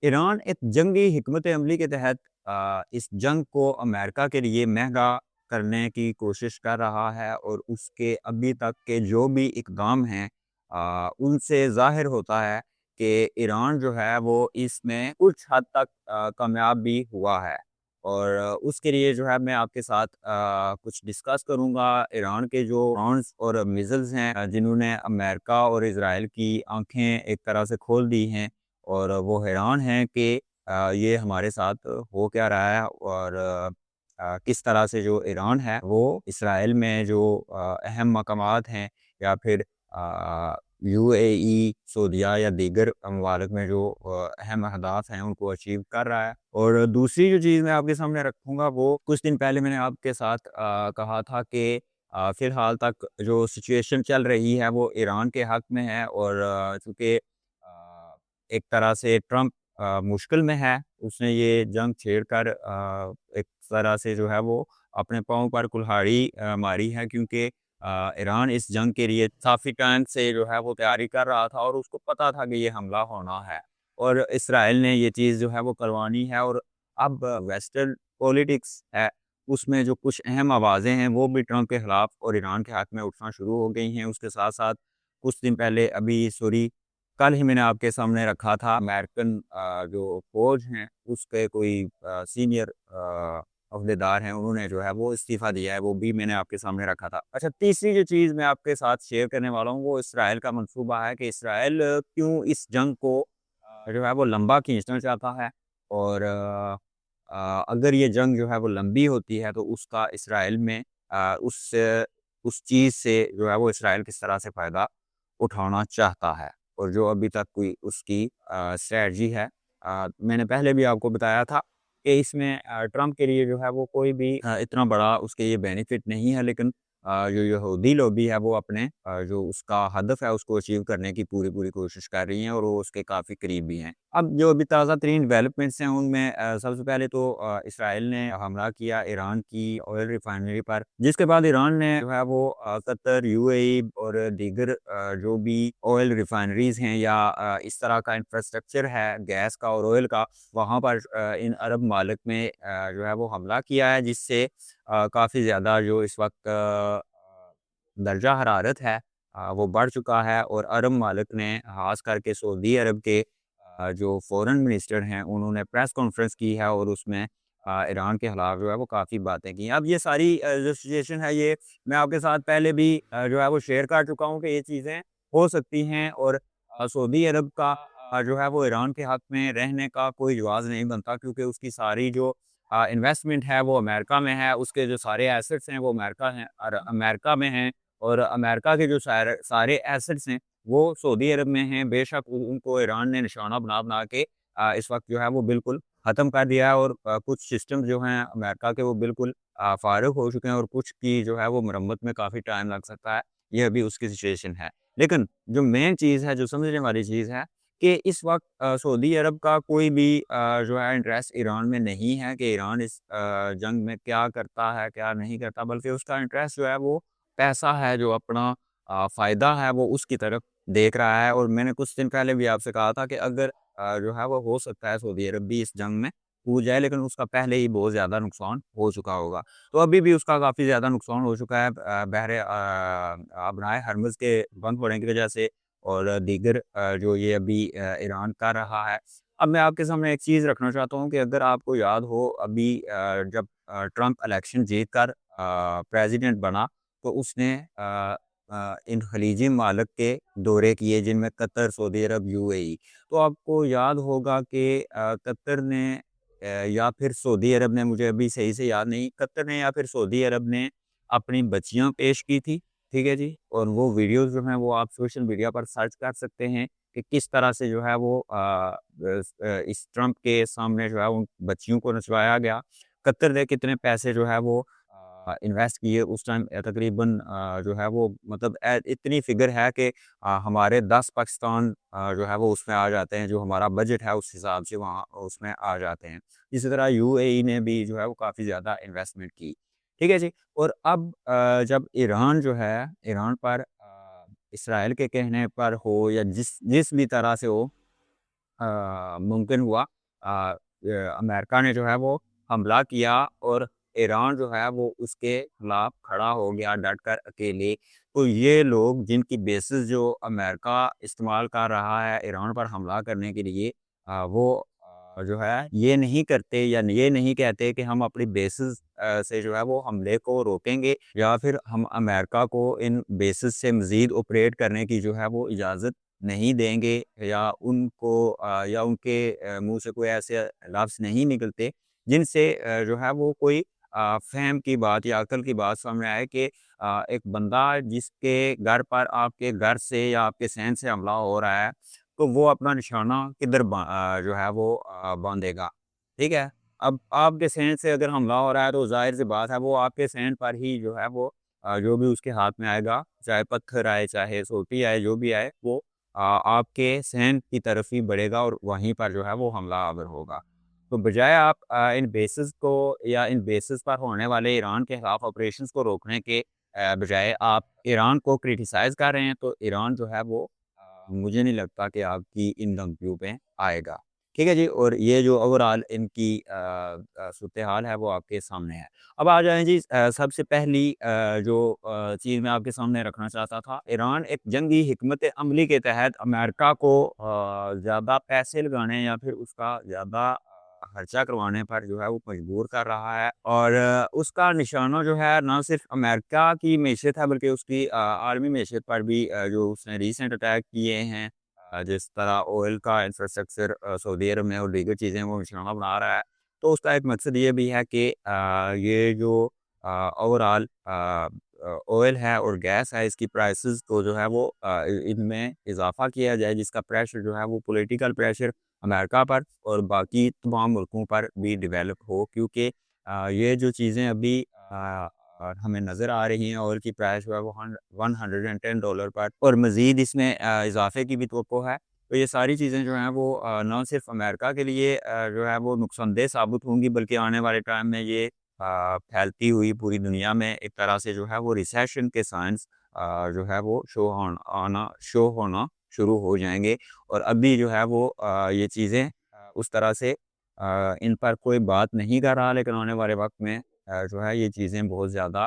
Iran एक जंगी हिकमत अमली के तहत इस जंग को अमेरिका के लिए महंगा करने की कोशिश कर रहा है और उसके अभी तक के जो भी इक़दाम हैं उनसे ज़ाहिर होता है कि ईरान जो है वो इसमें कुछ हद तक कामयाब भी हुआ है। और उसके लिए जो है मैं आपके साथ कुछ डिस्कस करूँगा ईरान के जो ड्रोन्स और मिसाइल्स हैं जिन्होंने अमेरिका और इज़राइल की आँखें एक तरह से खोल दी हैं और वो हैरान हैं कि ये हमारे साथ हो क्या रहा है और किस तरह से जो ईरान है वो इसराइल में जो अहम मकामात हैं या फिर यूएई, सऊदीया या दीगर ममालिक में जो अहम अहदाफ हैं उनको अचीव कर रहा है। और दूसरी जो चीज़ मैं आपके सामने रखूँगा वो कुछ दिन पहले मैंने आपके साथ कहा था कि फ़िलहाल तक जो सिचुएशन चल रही है वो ईरान के हक़ में है और चूँकि एक तरह से ट्रंप मुश्किल में है, उसने ये जंग छेड़कर एक तरह से जो है वो अपने पाँव पर कुल्हाड़ी मारी है क्योंकि ईरान इस जंग के लिए काफ़ी टाइम से जो है वो तैयारी कर रहा था और उसको पता था कि ये हमला होना है और इसराइल ने ये चीज़ जो है वो करवानी है और अब वेस्टर्न पॉलिटिक्स है, उसमें जो कुछ अहम आवाज़ें हैं वो भी ट्रंप के खिलाफ और ईरान के हक़ में उठना शुरू हो गई हैं। उसके साथ-साथ कुछ दिन पहले अभी सॉरी कल ही मैंने आपके सामने रखा था अमेरिकन जो फ़ौज हैं उसके कोई सीनियर अहदेदार हैं उन्होंने जो है वो इस्तीफ़ा दिया है, वो भी मैंने आपके सामने रखा था। अच्छा तीसरी जो चीज़ मैं आपके साथ शेयर करने वाला हूँ वो इसराइल का मंसूबा है कि इसराइल क्यों इस जंग को जो है वो लंबा खींचना चाहता है और अगर ये जंग जो है वो लंबी होती है तो उसका इसराइल में उस चीज़ से जो है वो इसराइल किस तरह से फ़ायदा उठाना चाहता है। और जो अभी तक कोई उसकी स्ट्रैटेजी है मैंने पहले भी आपको बताया था कि इसमें ट्रंप के लिए जो है वो कोई भी इतना बड़ा उसके ये बेनिफिट नहीं है लेकिन जो यहूदी लॉबी है वो अपने जो उसका हदफ है उसको अचीव करने की पूरी कोशिश कर रही हैं और वो उसके काफ़ी करीब भी हैं। अब जो अभी ताज़ा तरीन डेवलपमेंट्स हैं उनमें सबसे पहले तो इसराइल ने हमला किया ईरान की ऑयल रिफाइनरी पर, जिसके बाद ईरान ने जो है वो कतर, यूएई और दीगर जो भी ऑयल रिफाइनरीज़ हैं या इस तरह का इंफ्रास्ट्रक्चर है गैस का और ऑयल का, वहाँ पर इन अरब मालिक में जो है वो हमला किया है जिससे काफ़ी ज़्यादा जो इस वक़्त दर्जा हरारत है वो बढ़ चुका है और अरब मालिक ने ख़ास करके सऊदी अरब के जो फ़ॉरेन मिनिस्टर हैं उन्होंने प्रेस कॉन्फ्रेंस की है और उसमें ईरान के खिलाफ जो है वो काफ़ी बातें की हैं। अब ये सारी जो सिचुएशन है ये मैं आपके साथ पहले भी जो है वो शेयर कर चुका हूँ कि ये चीज़ें हो सकती हैं और सऊदी अरब का जो है वो ईरान के हक़ में रहने का कोई जवाज़ नहीं बनता क्योंकि उसकी सारी जो इन्वेस्टमेंट है वो अमेरिका में है, उसके जो सारे एसेट्स हैं वो अमेरिका हैं और अमेरिका में हैं और अमेरिका के जो सारे एसेट्स हैं वो सऊदी अरब में हैं। बेशक उ उनको ईरान ने निशाना बना-बना के इस वक़्त जो है वो बिल्कुल ख़त्म कर दिया है और कुछ सिस्टम जो हैं अमेरिका के वो बिल्कुल फ़ारिग हो चुके हैं और कुछ की जो है वो मरम्मत में काफ़ी टाइम लग सकता है। ये अभी उसकी सिचुएशन है। लेकिन जो मेन चीज़ है, जो समझने वाली चीज़ है कि इस वक़्त सऊदी अरब का कोई भी जो है इंटरेस्ट ईरान में नहीं है कि ईरान इस जंग में क्या करता है, क्या नहीं करता, बल्कि उसका इंटरेस्ट जो है वो पैसा है, जो अपना फ़ायदा है वो उसकी तरफ देख रहा है। और मैंने कुछ दिन पहले भी आपसे कहा था कि अगर जो है वो हो सकता है सऊदी अरब भी इस जंग में कूद जाए, लेकिन उसका पहले ही बहुत ज़्यादा नुकसान हो चुका होगा। तो अभी भी उसका काफ़ी ज़्यादा नुकसान हो चुका है बहरे अबनाए हर्मुज़ के बंद होने की वजह से और दीगर जो ये अभी ईरान कर रहा है। अब मैं आपके सामने एक चीज़ रखना चाहता हूँ कि अगर आपको याद हो अभी जब ट्रंप इलेक्शन जीत कर प्रेज़िडेंट बना तो उसने इन खलीजी मालिक के दौरे किए जिनमें कतर, सऊदी अरब, यूएई। तो आपको याद होगा कि कतर ने या फिर सऊदी अरब ने, मुझे अभी सही से याद नहीं, कतर ने या फिर सऊदी अरब ने अपनी बच्चियाँ पेश की थी, ठीक है जी? और वो वीडियोज़ जो हैं वो आप सोशल मीडिया पर सर्च कर सकते हैं कि किस तरह से जो है वो इस ट्रंप के सामने जो है उन बच्चियों को नचवाया गया। कतर ने कितने पैसे जो है वो इन्वेस्ट किए उस टाइम तकरीबन जो है वो मतलब इतनी फ़िगर है कि हमारे 10 पाकिस्तान जो है वो उसमें आ जाते हैं, जो हमारा बजट है उस हिसाब से वहाँ उसमें आ जाते हैं। इसी तरह यूएई ने भी जो है वो काफ़ी ज़्यादा इन्वेस्टमेंट की। ठीक है जी? और अब जब ईरान जो है, ईरान पर इसराइल के कहने पर हो या जिस जिस भी तरह से हो मुमकिन हुआ अमेरिका ने जो है वो हमला किया और ईरान जो है वो उसके खिलाफ खड़ा हो गया डट कर अकेले। तो ये लोग जिनकी बेसिस जो अमेरिका इस्तेमाल कर रहा है ईरान पर हमला करने के लिए वो जो है ये नहीं करते या ये नहीं कहते कि हम अपनी बेसिस से जो है वो हमले को रोकेंगे या फिर हम अमेरिका को इन बेसिस से मज़ीद ऑपरेट करने की जो है वो इजाज़त नहीं देंगे या उनको या उनके मुँह से कोई ऐसे लफ्ज़ नहीं निकलते जिनसे जो है वो कोई फ़हम की बात या अक्ल की बात सामने आए कि एक बंदा जिसके घर पर आपके घर से या आपके सहन से हमला हो रहा है, तो वो अपना निशाना किधर जो है वो बाँधेगा, ठीक है? अब आपके सहन से अगर हमला हो रहा है तो ज़ाहिर-सी बात है वो आपके सहन पर ही जो है वो जो भी उसके हाथ में आएगा, चाहे पत्थर आए, चाहे सोटी आए, जो भी आए वो आपके सहन की तरफ ही बढ़ेगा और वहीं पर जो है वो हमला आवर होगा। तो बजाय आप इन बेसिस को या इन बेसिस पर होने वाले ईरान के खिलाफ ऑपरेशंस को रोकने के बजाय आप ईरान को क्रिटिसाइज़ कर रहे हैं, तो ईरान जो है वो मुझे नहीं लगता कि आपकी इन धमकियों पे आएगा। ठीक है जी? और ये जो ओवरऑल इनकी सूरत-ए-हाल है वो आपके सामने है। अब आ जाएँ जी सबसे पहली जो चीज़ मैं आपके सामने रखना चाहता था, ईरान एक जंगी हिकमत अमली के तहत अमेरिका को ज़्यादा पैसे लगाने या फिर उसका ज़्यादा खर्चा करवाने पर जो है वो मजबूर कर रहा है और उसका निशाना जो है ना सिर्फ़ अमेरिका की मैशत है बल्कि उसकी आलमी मैशत पर भी जो उसने रीसेंट अटैक किए हैं जिस तरह ऑयल का इंफ्रास्ट्रक्चर सऊदी अरब में और दीगर चीज़ें वो निशाना बना रहा है। तो उसका एक मकसद ये भी है कि ये जो ओवरऑल ऑयल है और गैस है इसकी प्राइसेस को जो है वो इनमें इज़ाफ़ा किया जाए जिसका प्रेशर जो है वो पॉलिटिकल प्रेशर अमेरिका पर और बाकी तमाम मुल्कों पर भी डेवलप हो क्योंकि ये जो चीज़ें अभी हमें नज़र आ रही हैं ऑयल की प्राइस जो है वो $110 पर और मज़ीद इसमें इज़ाफ़े की भी तवक्को है। तो ये सारी चीज़ें जो हैं वो ना सिर्फ़ अमेरिका के लिए जो है वो नुकसानदेह साबित होंगी बल्कि आने वाले टाइम में ये फैलती हुई पूरी दुनिया में एक तरह से जो है वो रिसेशन के साइंस जो है वो शो होना शुरू हो जाएँगे और अभी जो है वो ये चीज़ें उस तरह से इन पर कोई बात नहीं कर रहा लेकिन आने वाले वक़्त में जो है ये चीज़ें बहुत ज़्यादा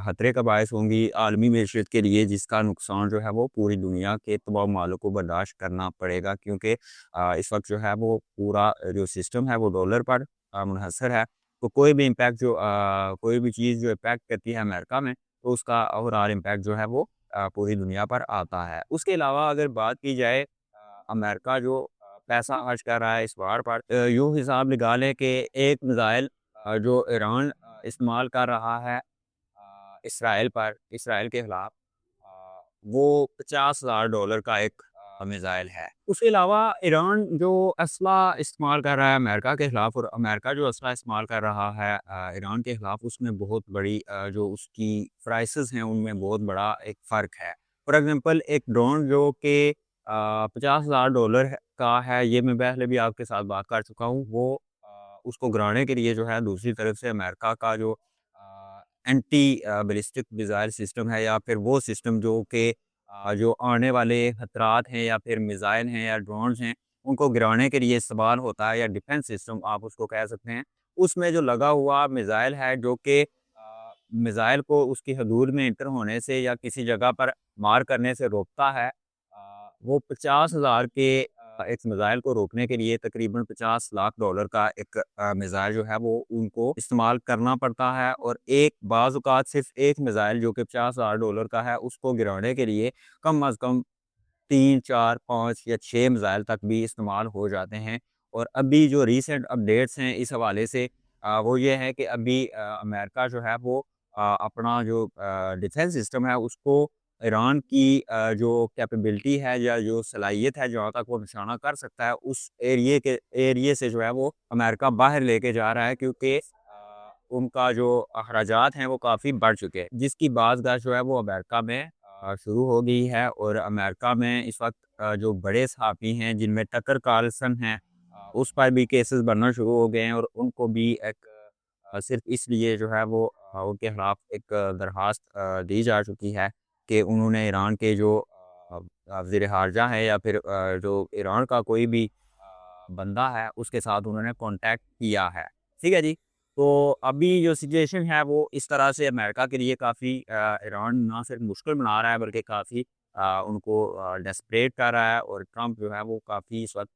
खतरे का बायस होंगी आलमी मईशत के लिए जिसका नुकसान जो है वो पूरी दुनिया के तमाम मालों को बर्दाश्त करना पड़ेगा क्योंकि इस वक़्त जो है वो पूरा जो सिस्टम है वो डॉलर पर मुनहसर है। तो कोई भी इम्पैक्ट जो कोई भी चीज़ जो इम्पैक्ट करती है अमेरिका में तो उसका ओवरऑल इम्पैक्ट जो है वो पूरी दुनिया पर आता है। उसके अलावा अगर बात की जाए अमेरिका जो पैसा खर्च कर रहा है इस वार पर यूँ हिसाब लगा लें कि एक मिसाइल जो ईरान इस्तेमाल कर रहा है इसराइल के खिलाफ वो $50,000 का एक मिसाइल है। उसके अलावा ईरान जो असला इस्तेमाल कर रहा है अमेरिका के खिलाफ और अमेरिका जो असला इस्तेमाल कर रहा है ईरान के खिलाफ उसमें बहुत बड़ी जो उसकी प्राइसेस हैं उनमें बहुत बड़ा एक फ़र्क है। फॉर एग्ज़ाम्पल एक ड्रोन जो कि $50,000 का है, ये मैं पहले भी आपके साथ बात कर चुका हूँ। वो उसको गिराने के लिए जो है दूसरी तरफ से अमेरिका का जो एंटी बैलिस्टिक मिसाइल सिस्टम है या फिर वो सिस्टम जो कि जो आने वाले खतरात हैं या फिर मिसाइल हैं या ड्रोन्स हैं, उनको गिराने के लिए इस्तेमाल होता है या डिफेंस सिस्टम आप उसको कह सकते हैं। उसमें जो लगा हुआ मिसाइल है जो कि मिसाइल को उसकी हदूद में एंटर होने से या किसी जगह पर मार करने से रोकता है। वो 50,000 के एक मिसाइल को रोकने के लिए तकरीबन $50 लाख का एक मिसाइल जो है वो उनको इस्तेमाल करना पड़ता है और एक बाज़ औक़ात सिर्फ़ एक मिसाइल जो कि $50,000 का है उसको गिराने के लिए कम अज़ कम 3, 4, 5 या 6 मिसाइल तक भी इस्तेमाल हो जाते हैं। और अभी जो रीसेंट अपडेट्स हैं इस हवाले से वो ये है कि अभी अमेरिका जो है वो अपना जो डिफेंस सिस्टम है उसको ईरान की जो कैपेबिलिटी है या जो सलाहियत है जहाँ तक वो निशाना कर सकता है उस एरिये से जो है वो अमेरिका बाहर लेके जा रहा है क्योंकि उनका जो अखराजात हैं वो काफ़ी बढ़ चुके हैं जिसकी बाज़गाह जो है वो अमेरिका में शुरू हो गई है और अमेरिका में इस वक्त जो बड़े सहाफ़ी हैं जिनमें टकर कार्लसन हैं उस पर भी केसेस बनना शुरू हो गए हैं और उनको भी एक सिर्फ इसलिए जो है वो उनके खिलाफ एक दरख्वास्त दी जा चुकी है कि उन्होंने ईरान के जो वज़ीर ख़ारजा हैं या फिर जो ईरान का कोई भी बंदा है उसके साथ उन्होंने कॉन्टैक्ट किया है। ठीक है जी? तो अभी जो सिचुएशन है वो इस तरह से अमेरिका के लिए काफ़ी ईरान ना सिर्फ मुश्किल बना रहा है बल्कि काफ़ी उनको डेस्परेट कर रहा है और ट्रंप जो है वो काफ़ी इस वक़्त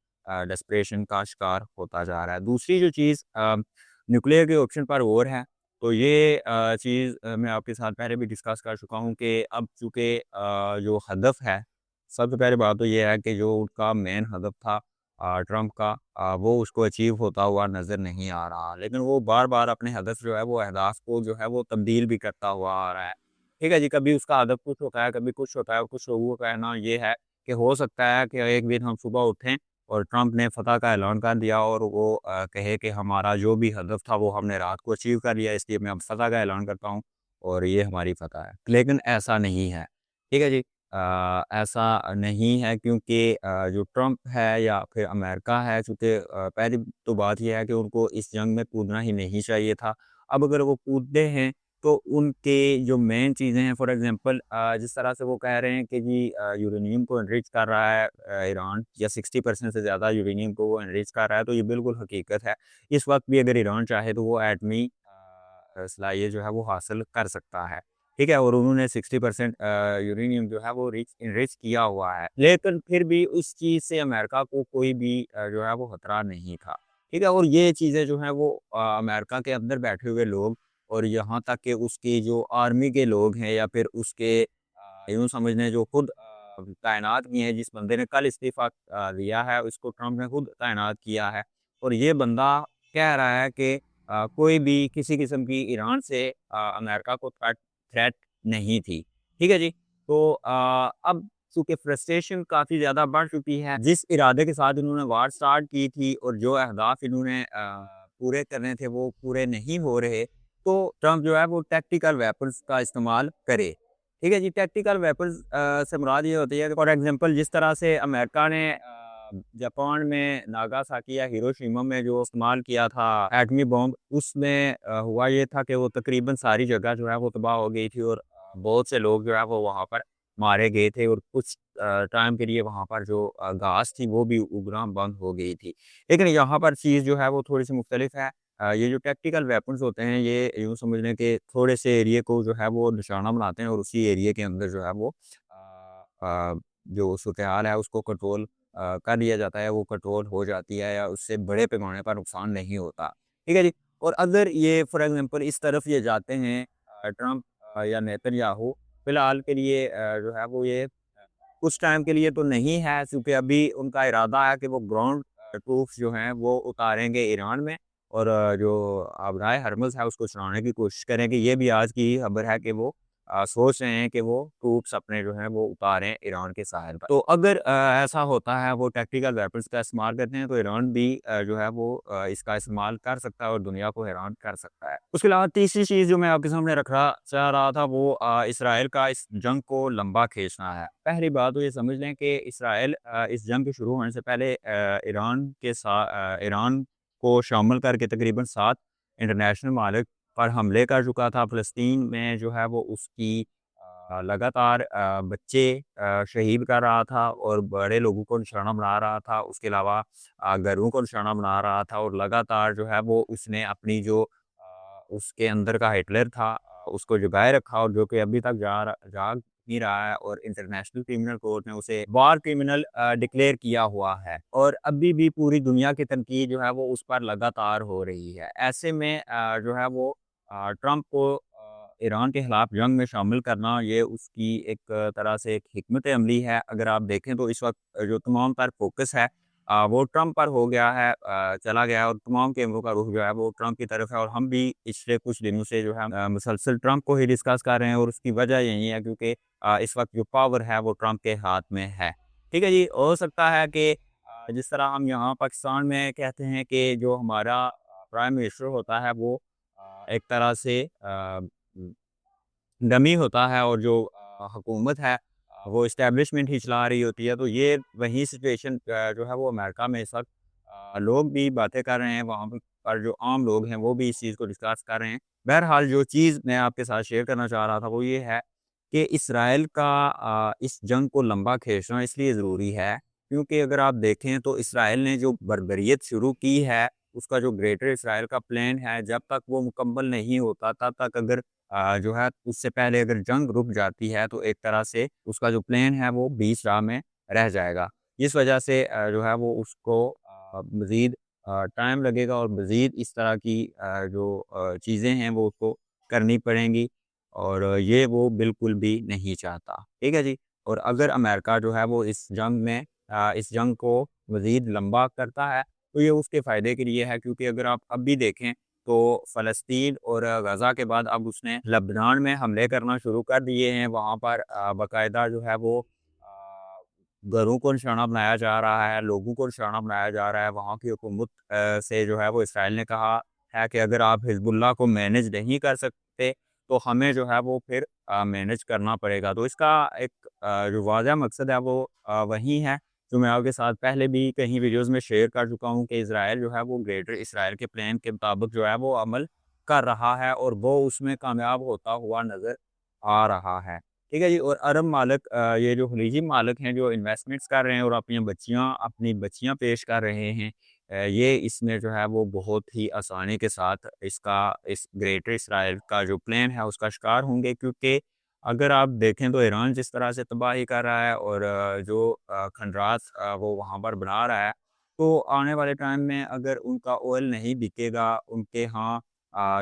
डेस्परेशन का शिकार होता जा रहा है। दूसरी जो चीज़ न्यूक्लियर के ऑप्शन पर और है, तो ये चीज़ मैं आपके साथ पहले भी डिस्कस कर चुका हूँ कि अब चूँकि जो हदफ़ है, सबसे पहली बात तो ये है कि जो उनका मेन हदफ़ था ट्रंप का वो उसको अचीव होता हुआ नज़र नहीं आ रहा। लेकिन वो बार-बार अपने हदफ़ जो है वो अहदाफ़ को जो है वो तब्दील भी करता हुआ आ रहा है। ठीक है जी, कभी उसका हदफ़ कुछ होता है, कभी कुछ होता है और कुछ लोगों का कहना ये है कि हो सकता है कि एक दिन हम सुबह उठें और ट्रंप ने फ़तह का ऐलान कर दिया और वो कहे कि हमारा जो भी हदफ़ था वो हमने रात को अचीव कर लिया, इसलिए मैं अब फ़तह का ऐलान करता हूँ और ये हमारी फ़तह है। लेकिन ऐसा नहीं है। ठीक है जी? ऐसा नहीं है क्योंकि जो ट्रंप है या फिर अमेरिका है, चूँकि पहली तो बात ये है कि उनको इस जंग में कूदना ही नहीं चाहिए था। अब अगर वो कूदते हैं तो उनके जो मेन चीज़ें हैं, फॉर एग्ज़ाम्पल जिस तरह से वो कह रहे हैं कि जी यूरेनियम को एनरिच कर रहा है ईरान, या 60% से ज़्यादा यूरेनियम को वो एनरिच कर रहा है, तो ये बिल्कुल हकीकत है। इस वक़्त भी अगर ईरान चाहे तो वो एटमी सलाहियत जो है वो हासिल कर सकता है। ठीक है? और उन्होंने 60% यूरेनियम जो है वो एनरिच किया हुआ है। लेकिन फिर भी उस चीज़ से अमेरिका को कोई भी जो है वो खतरा नहीं था। ठीक है? और ये चीज़ें जो हैं वो अमेरिका के अंदर बैठे हुए लोग और यहाँ तक कि उसकी जो आर्मी के लोग हैं या फिर उसके यूँ समझ लें जो खुद तैनात किए हैं, जिस बंदे ने कल इस्तीफ़ा दिया है, उसको ट्रंप ने खुद तैनात किया है। और ये बंदा कह रहा है कि कोई भी किसी किस्म की ईरान से अमेरिका को थ्रेट नहीं थी। ठीक है जी? तो अब चूँकि फ्रस्ट्रेशन काफ़ी ज़्यादा बढ़ चुकी है, जिस इरादे के साथ इन्होंने वार स्टार्ट की थी और जो अहदाफ इन्होंने पूरे करने थे वो पूरे नहीं हो रहे, तो ट्रंप जो है वो टैक्टिकल वेपन्स का इस्तेमाल करे। ठीक है जी? टैक्टिकल वेपन्स से मुराद ये होती है कि फॉर एग्ज़ाम्पल जिस तरह से अमेरिका ने जापान में नागासाकी या हिरोशिमा में जो इस्तेमाल किया था एटमी बॉम्ब, उसमें हुआ ये था कि वो तकरीबन सारी जगह जो है वो तबाह हो गई थी और बहुत से लोग जो है वो वहाँ पर मारे गए थे और कुछ टाइम के लिए वहाँ पर जो घास थी वो भी उगना बंद हो गई थी। लेकिन यहाँ पर चीज़ जो है वो थोड़ी-सी मुख्तलिफ है। ये जो टैक्टिकल वेपन्स होते हैं ये यूँ समझ लें कि थोड़े से एरिया को जो है वो निशाना बनाते हैं और उसी एरिया के अंदर जो है वो जो सूरत-ए-हाल है उसको कंट्रोल कर लिया जाता है, वो कंट्रोल हो जाती है या उससे बड़े पैमाने पर नुकसान नहीं होता। ठीक है जी? और अगर ये फॉर एग्ज़ाम्पल इस तरफ ये जाते हैं ट्रंप या नेतन्याहू, फिलहाल के लिए जो है वो ये कुछ टाइम के लिए तो नहीं है, क्योंकि अभी उनका इरादा है कि वो ग्राउंड ट्रूप्स जो हैं वो उतारेंगे ईरान में और जो अबनाए हरमुज़ है उसको छुड़ाने की कोशिश करेंगे। ये भी आज की खबर है कि वो सोच रहे हैं कि वो ट्रूप्स अपने जो हैं वो उतारें ईरान के साहिल पर। तो अगर ऐसा होता है, वो टैक्टिकल वेपन्स का इस्तेमाल करते हैं, तो ईरान भी जो है वो इसका इस्तेमाल कर सकता है और दुनिया को हैरान कर सकता है। उसके अलावा तीसरी चीज़ जो मैं आपके सामने रखना चाह रहा था वो इसराइल का इस जंग को लंबा खींचना है। पहली बात तो ये समझ लें कि इसराइल इस जंग के शुरू होने से पहले ईरान को शामिल करके तकरीबन 7 इंटरनेशनल ममालिक पर हमले कर चुका था। फ़लस्तीन में जो है वो उसकी लगातार बच्चे शहीद कर रहा था और बड़े लोगों को निशाना बना रहा था। उसके अलावा घरों को निशाना बना रहा था और लगातार जो है वो उसने अपनी जो उसके अंदर का हिटलर था उसको जगाए रखा और जो कि अभी तक जाग नहीं रहा है और इंटरनेशनल क्रिमिनल कोर्ट ने उसे वार क्रिमिनल डिक्लेयर किया हुआ है और अभी भी पूरी दुनिया की तनकीद जो है वो उस पर लगातार हो रही है। ऐसे में जो है वो ट्रंप को ईरान के खिलाफ जंग में शामिल करना ये उसकी एक तरह से एक हिकमत अमली है। अगर आप देखें तो इस वक़्त जो तमाम तर फ़ोकस है वो ट्रंप पर हो गया है, चला गया है और तमाम केमरों का रुख जो है वो ट्रंप की तरफ है और हम भी पिछले कुछ दिनों से जो है मुसलसल ट्रंप को ही डिस्कस कर रहे हैं और उसकी वजह यही है क्योंकि इस वक़्त जो पावर है वो ट्रंप के हाथ में है। ठीक है जी? हो सकता है कि जिस तरह हम यहाँ पाकिस्तान में कहते हैं कि जो हमारा प्राइम मिनिस्टर होता है वो एक तरह से डमी होता है और जो हुकूमत है वो एस्टेब्लिशमेंट ही चला रही होती है, तो ये वही सिचुएशन जो है वो अमेरिका में इस वक़्त लोग भी बातें कर रहे हैं, वहाँ पर जो आम लोग हैं वो भी इस चीज़ को डिस्कस कर रहे हैं। बहरहाल जो चीज़ मैं आपके साथ शेयर करना चाह रहा था वो ये है कि इसराइल का इस जंग को लंबा खींचना इसलिए ज़रूरी है क्योंकि अगर आप देखें तो इसराइल ने जो बर्बरियत शुरू की है, उसका जो ग्रेटर इसराइल का प्लान है, जब तक वो मुकम्मल नहीं होता तब तक अगर जो है उससे पहले अगर जंग रुक जाती है तो एक तरह से उसका जो प्लान है वो बीच राह में रह जाएगा। इस वजह से जो है वो उसको मज़ीद टाइम लगेगा और मज़ीद इस तरह की जो चीज़ें हैं वो उसको करनी पड़ेंगी और ये वो बिल्कुल भी नहीं चाहता। ठीक है जी? और अगर अमेरिका जो है वो इस जंग को मज़ीद लंबा करता है, तो ये उसके फ़ायदे के लिए है क्योंकि अगर आप अब भी देखें तो फ़लस्तीन और गज़ा के बाद अब उसने लेबनान में हमले करना शुरू कर दिए हैं। वहाँ पर बाकायदा जो है वो घरों को निशाना बनाया जा रहा है, लोगों को निशाना बनाया जा रहा है। वहाँ की हुकूमत से जो है वो इसराइल ने कहा है कि अगर आप हिज़्बुल्लाह को मैनेज नहीं कर सकते, तो हमें जो है वो फिर मैनेज करना पड़ेगा। तो इसका एक जो वाज़ह मकसद है वो वही है, जो मैं आपके साथ पहले भी कहीं वीडियोज़ में शेयर कर चुका हूँ कि इज़राइल जो है वो ग्रेटर इसराइल के प्लान के मुताबिक जो है वो अमल कर रहा है और वो उसमें कामयाब होता हुआ नज़र आ रहा है। ठीक है जी? और अरब मालिक ये जो खलीजी मालिक हैं जो इन्वेस्टमेंट्स कर रहे हैं और अपनी बच्चियाँ पेश कर रहे हैं ये इसमें जो है वो बहुत ही आसानी के साथ इस ग्रेटर इसराइल का जो प्लान है उसका शिकार होंगे क्योंकि अगर आप देखें तो ईरान जिस तरह से तबाही कर रहा है और जो खंडरात वो वहाँ पर बना रहा है, तो आने वाले टाइम में अगर उनका ऑयल नहीं बिकेगा, उनके यहाँ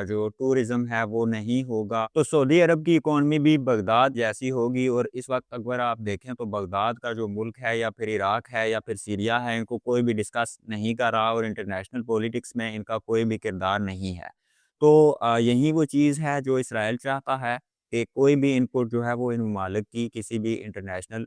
जो टूरिज़्म है वो नहीं होगा, तो सऊदी अरब की इकॉनमी भी बगदाद जैसी होगी और इस वक़्त अगर आप देखें तो बगदाद का जो मुल्क है या फिर इराक है या फिर सीरिया है, इनको कोई भी डिस्कस नहीं कर रहा और इंटरनेशनल पॉलिटिक्स में इनका कोई भी किरदार नहीं है। तो यही वो चीज़ है जो इसराइल चाहता है कि कोई भी इनपुट जो है वो इन ममालिक की किसी भी इंटरनेशनल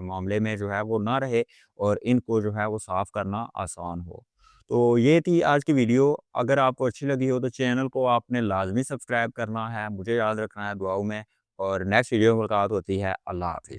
मामले में जो है वो ना रहे और इनको जो है वो साफ़ करना आसान हो। तो ये थी आज की वीडियो। अगर आपको अच्छी लगी हो तो चैनल को आपने लाज़मी सब्सक्राइब करना है। मुझे याद रखना है दुआओं में और नेक्स्ट वीडियो में मुलाकात होती है। अल्लाह हाफ़िज़।